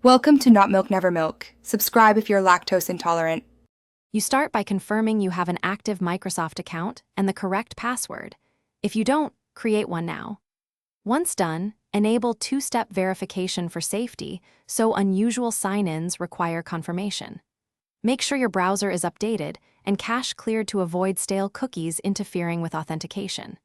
Welcome to Not Milk Never Milk. Subscribe if you're lactose intolerant. You start by confirming you have an active Microsoft account and the correct password. If you don't, create one now. Once done, enable two-step verification for safety, so unusual sign-ins require confirmation. Make sure your browser is updated and cache cleared to avoid stale cookies interfering with authentication.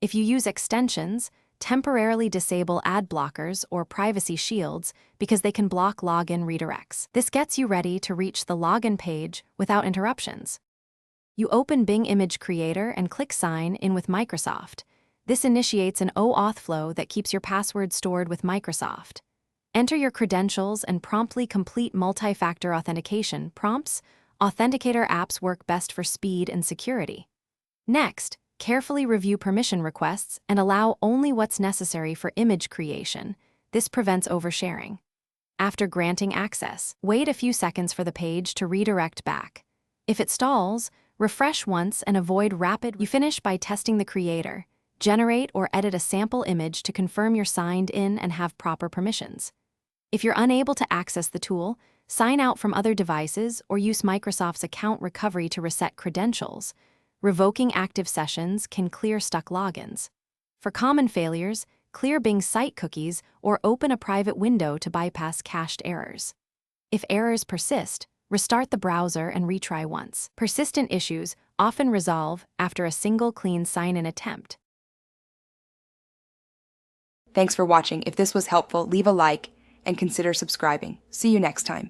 If you use extensions, temporarily disable ad blockers or privacy shields because they can block login redirects. This gets you ready to reach the login page without interruptions. You open Bing Image Creator and click Sign in with Microsoft. This initiates an OAuth flow that keeps your password stored with Microsoft. Enter your credentials and promptly complete multi-factor authentication prompts. Authenticator apps work best for speed and security. Next, carefully review permission requests and allow only what's necessary for image creation. This prevents oversharing. After granting access, wait a few seconds for the page to redirect back. If it stalls, refresh once and avoid rapid. You finish by testing the creator. Generate or edit a sample image to confirm you're signed in and have proper permissions. If you're unable to access the tool, sign out from other devices or use Microsoft's account recovery to reset credentials. Revoking active sessions can clear stuck logins. For common failures, clear Bing site cookies or open a private window to bypass cached errors. If errors persist, restart the browser and retry once. Persistent issues often resolve after a single clean sign-in attempt. Thanks for watching. If this was helpful, leave a like and consider subscribing. See you next time.